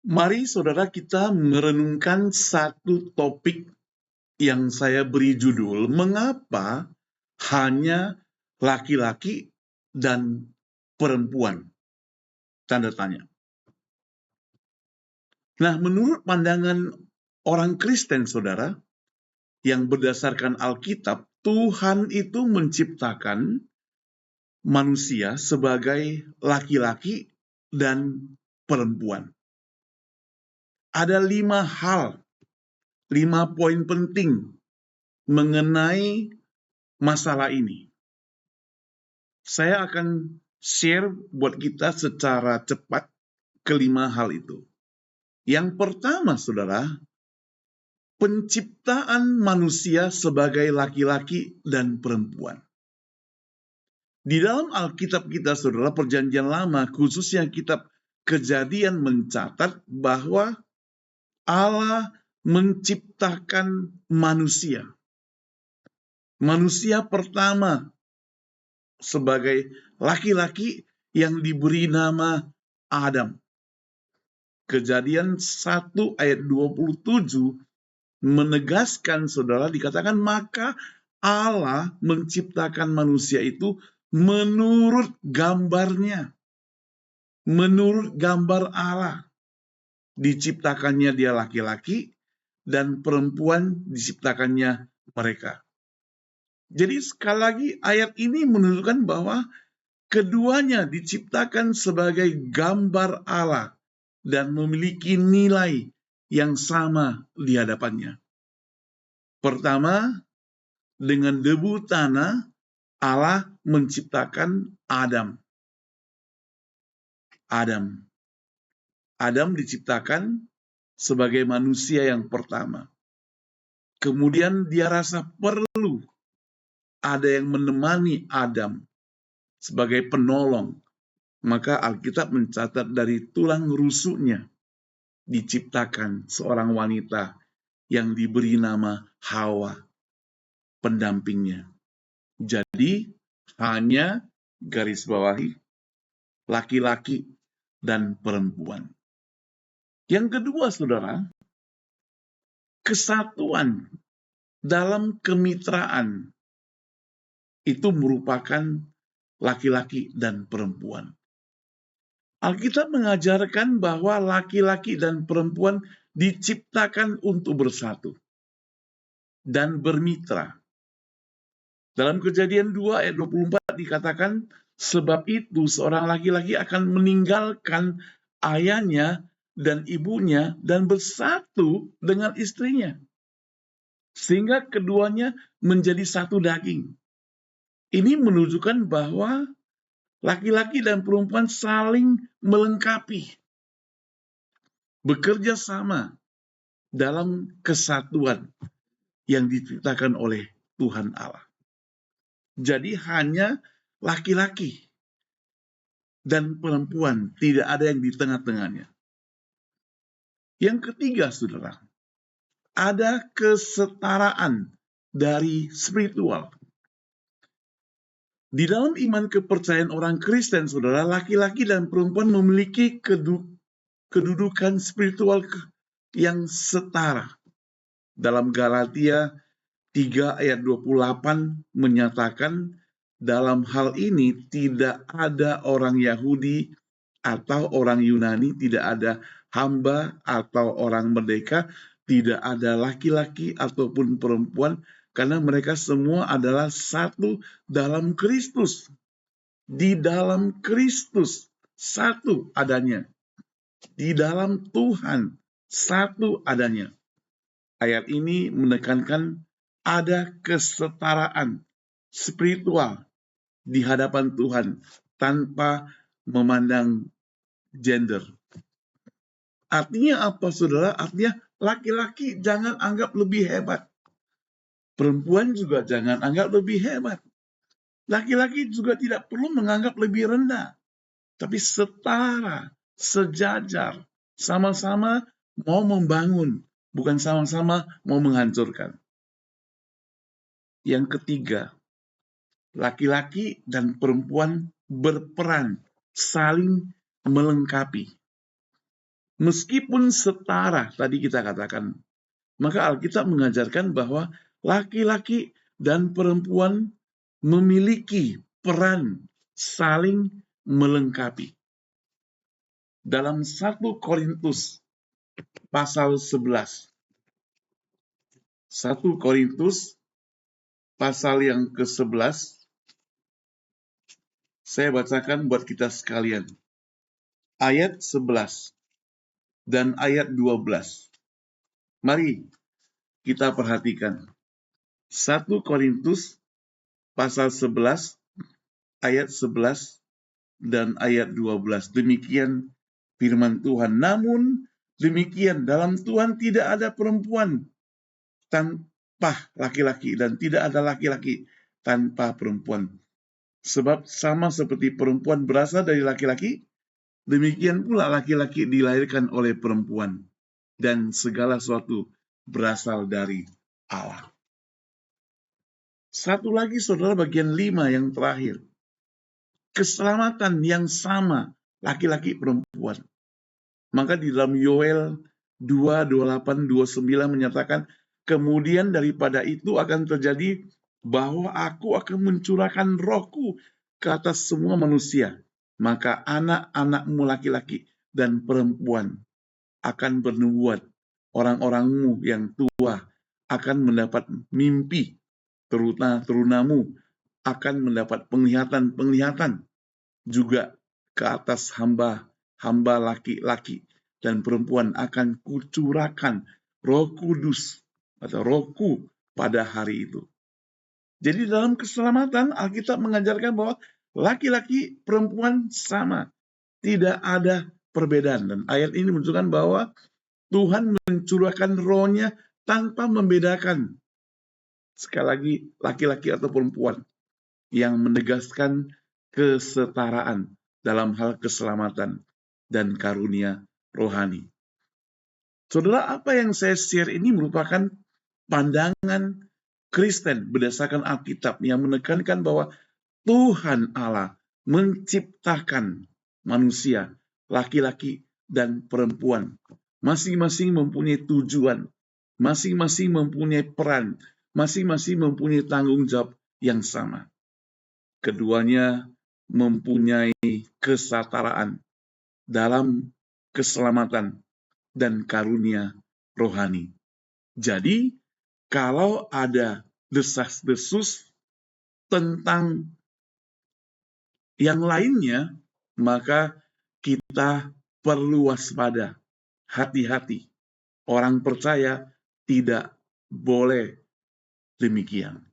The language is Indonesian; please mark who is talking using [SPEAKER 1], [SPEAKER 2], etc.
[SPEAKER 1] Mari saudara kita merenungkan satu topik yang saya beri judul, mengapa hanya laki-laki dan perempuan? Tanda tanya. Nah, menurut pandangan orang Kristen, saudara, yang berdasarkan Alkitab, Tuhan itu menciptakan manusia sebagai laki-laki dan perempuan. Ada 5 poin penting mengenai masalah ini. Saya akan share buat kita secara cepat ke 5 hal itu. Yang pertama, saudara, penciptaan manusia sebagai laki-laki dan perempuan. Di dalam Alkitab kita, saudara, Perjanjian Lama, khususnya kitab Kejadian, mencatat bahwa Allah menciptakan manusia. Manusia pertama sebagai laki-laki yang diberi nama Adam. Kejadian 1 ayat 27 menegaskan, saudara, dikatakan maka Allah menciptakan manusia itu menurut gambarnya. Menurut gambar Allah. Diciptakannya dia laki-laki dan perempuan diciptakannya mereka. Jadi sekali lagi ayat ini menunjukkan bahwa keduanya diciptakan sebagai gambar Allah dan memiliki nilai yang sama di hadapannya. Pertama, dengan debu tanah Allah menciptakan Adam. Adam diciptakan sebagai manusia yang pertama. Kemudian dia rasa perlu ada yang menemani Adam sebagai penolong. Maka Alkitab mencatat dari tulang rusuknya diciptakan seorang wanita yang diberi nama Hawa, pendampingnya. Jadi hanya garis bawahi laki-laki dan perempuan. Yang kedua, saudara, kesatuan dalam kemitraan itu merupakan laki-laki dan perempuan. Alkitab mengajarkan bahwa laki-laki dan perempuan diciptakan untuk bersatu dan bermitra. Dalam Kejadian 2 ayat 24 dikatakan, sebab itu seorang laki-laki akan meninggalkan ayahnya dan ibunya dan bersatu dengan istrinya. Sehingga keduanya menjadi satu daging. Ini menunjukkan bahwa laki-laki dan perempuan saling melengkapi. Bekerja sama dalam kesatuan yang diciptakan oleh Tuhan Allah. Jadi hanya laki-laki dan perempuan, tidak ada yang di tengah-tengahnya. Yang ketiga, saudara, ada kesetaraan dari spiritual. Di dalam iman kepercayaan orang Kristen, saudara, laki-laki dan perempuan memiliki kedudukan spiritual yang setara. Dalam Galatia 3 ayat 28 menyatakan, dalam hal ini tidak ada orang Yahudi atau orang Yunani, tidak ada hamba atau orang merdeka, tidak ada laki-laki ataupun perempuan, karena mereka semua adalah satu dalam Kristus. Di dalam Kristus, satu adanya. Di dalam Tuhan, satu adanya. Ayat ini menekankan ada kesetaraan spiritual di hadapan Tuhan tanpa memandang gender. Artinya apa, saudara? Artinya laki-laki jangan anggap lebih hebat. Perempuan juga jangan anggap lebih hebat. Laki-laki juga tidak perlu menganggap lebih rendah. Tapi setara, sejajar, sama-sama mau membangun, bukan sama-sama mau menghancurkan. Yang ketiga, laki-laki dan perempuan berperan saling melengkapi. Meskipun setara, tadi kita katakan, maka Alkitab mengajarkan bahwa laki-laki dan perempuan memiliki peran saling melengkapi. Dalam 1 Korintus pasal 11. 1 Korintus pasal yang ke-11, saya bacakan buat kita sekalian. Ayat 11 dan ayat 12. Mari kita perhatikan. 1 Korintus pasal 11, ayat 11 dan ayat 12. Demikian firman Tuhan. Namun demikian, dalam Tuhan tidak ada perempuan tanpa laki-laki, dan tidak ada laki-laki tanpa perempuan. Sebab sama seperti perempuan berasal dari laki-laki, demikian pula laki-laki dilahirkan oleh perempuan, dan segala sesuatu berasal dari Allah. Satu lagi, saudara, bagian 5 yang terakhir. Keselamatan yang sama laki-laki perempuan. Maka di dalam Yoel 2:28-29 menyatakan, kemudian daripada itu akan terjadi bahwa aku akan mencurahkan rohku ke atas semua manusia. Maka anak-anakmu laki-laki dan perempuan akan bernubuat. Orang-orangmu yang tua akan mendapat mimpi. Terunamu akan mendapat penglihatan. Juga ke atas hamba laki-laki dan perempuan akan kucurahkan Roh Kudus atau Rohku pada hari itu. Jadi dalam keselamatan Alkitab mengajarkan bahwa laki-laki perempuan sama, tidak ada perbedaan. Dan ayat ini menunjukkan bahwa Tuhan mencurahkan rohnya tanpa membedakan, sekali lagi, laki-laki atau perempuan, yang menegaskan kesetaraan dalam hal keselamatan dan karunia rohani. Saudara, apa yang saya share ini merupakan pandangan Kristen berdasarkan Alkitab yang menekankan bahwa Tuhan Allah menciptakan manusia, laki-laki dan perempuan. Masing-masing mempunyai tujuan, masing-masing mempunyai peran, masing-masing mempunyai tanggung jawab yang sama. Keduanya mempunyai kesetaraan dalam keselamatan dan karunia rohani. Jadi, kalau ada desas-desus tentang yang lainnya, maka kita perlu waspada, hati-hati. Orang percaya tidak boleh demikian.